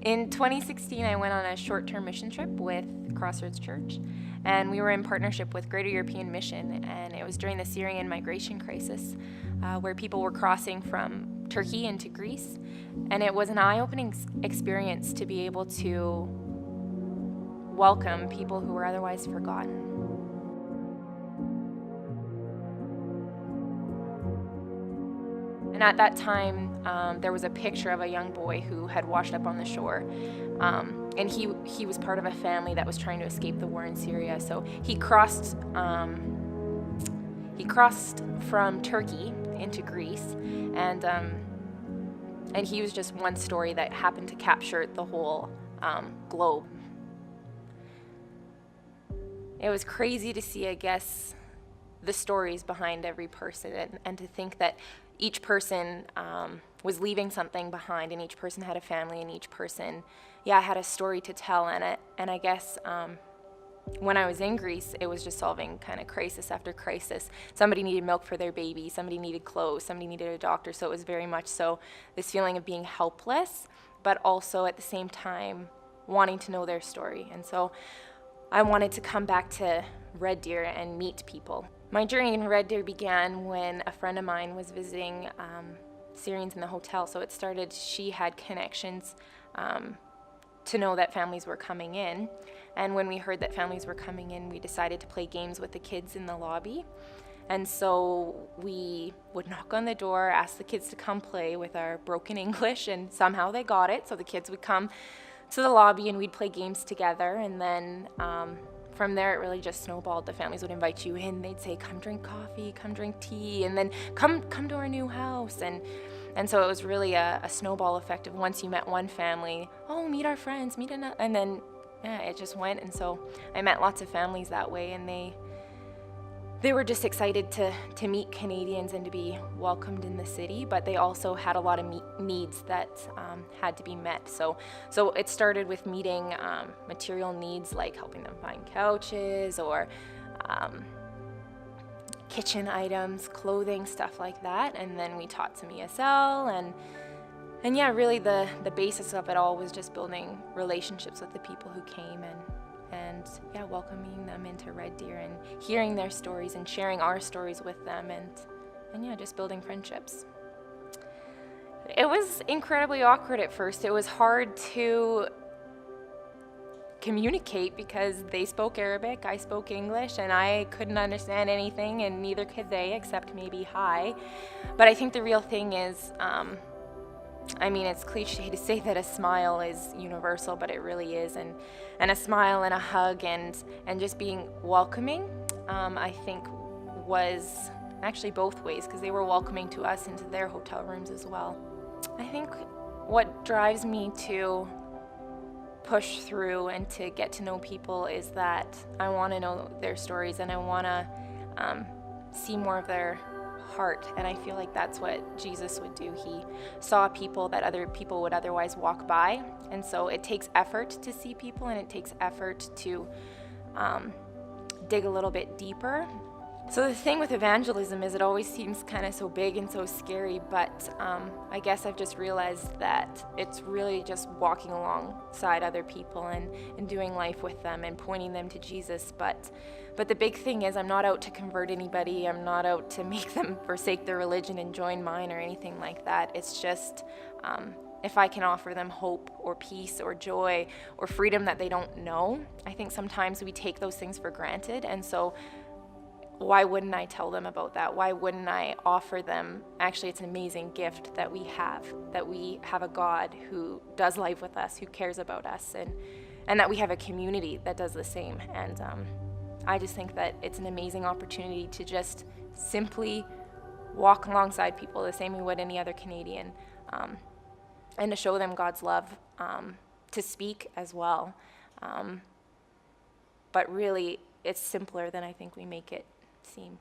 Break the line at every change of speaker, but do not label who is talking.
In 2016, I went on a short-term mission trip with Crossroads Church, and we were in partnership with Greater European Mission, and it was during the Syrian migration crisis, where people were crossing from Turkey into Greece, and it was an eye-opening experience to be able to welcome people who were otherwise forgotten. And at that time, there was a picture of a young boy who had washed up on the shore. And he was part of a family that was trying to escape the war in Syria. So he crossed from Turkey into Greece, and he was just one story that happened to capture the whole globe. It was crazy to see, I guess, the stories behind every person, and to think that each person was leaving something behind, and each person had a family, and each person, had a story to tell. And I guess when I was in Greece, it was just solving kind of crisis after crisis. Somebody needed milk for their baby, somebody needed clothes, somebody needed a doctor. So it was very much so this feeling of being helpless, but also at the same time wanting to know their story. And so I wanted to come back to Red Deer and meet people. My journey in Red Deer began when a friend of mine was visiting Syrians in the hotel. So it started, she had connections to know that families were coming in. And when we heard that families were coming in, we decided to play games with the kids in the lobby. And so we would knock on the door, ask the kids to come play with our broken English, and somehow they got it. So the kids would come to the lobby and we'd play games together. And then from there, it really just snowballed. The families would invite you in. They'd say, come drink coffee, come drink tea, and then come to our new house. And so it was really a snowball effect of once you met one family, oh, meet our friends, meet another. And then, it just went. And so I met lots of families that way, and they were just excited to meet Canadians and to be welcomed in the city, but they also had a lot of needs that had to be met. So it started with meeting material needs, like helping them find couches or kitchen items, clothing, stuff like that. And then we taught some ESL, and really the basis of it all was just building relationships with the people who came, and welcoming them into Red Deer and hearing their stories and sharing our stories with them, and just building friendships. It was incredibly awkward at first. It was hard to communicate because they spoke Arabic, I spoke English, and I couldn't understand anything, and neither could they, except maybe hi. But I think the real thing is, it's cliche to say that a smile is universal, but it really is. And a smile and a hug and just being welcoming, I think was actually both ways, because they were welcoming to us into their hotel rooms as well. I think what drives me to push through and to get to know people is that I want to know their stories, and I want to see more of their heart. And I feel like that's what Jesus would do. He saw people that other people would otherwise walk by, and so it takes effort to see people, and it takes effort to dig a little bit deeper. So the thing with evangelism is it always seems kind of so big and so scary, but I guess I've just realized that it's really just walking alongside other people and doing life with them and pointing them to Jesus. But the big thing is I'm not out to convert anybody. I'm not out to make them forsake their religion and join mine or anything like that. It's just if I can offer them hope or peace or joy or freedom that they don't know. I think sometimes we take those things for granted, and so why wouldn't I tell them about that? Why wouldn't I offer them, actually it's an amazing gift that we have a God who does life with us, who cares about us, and that we have a community that does the same. And I just think that it's an amazing opportunity to just simply walk alongside people the same we would any other Canadian, and to show them God's love, to speak as well. But really, it's simpler than I think we make it seem.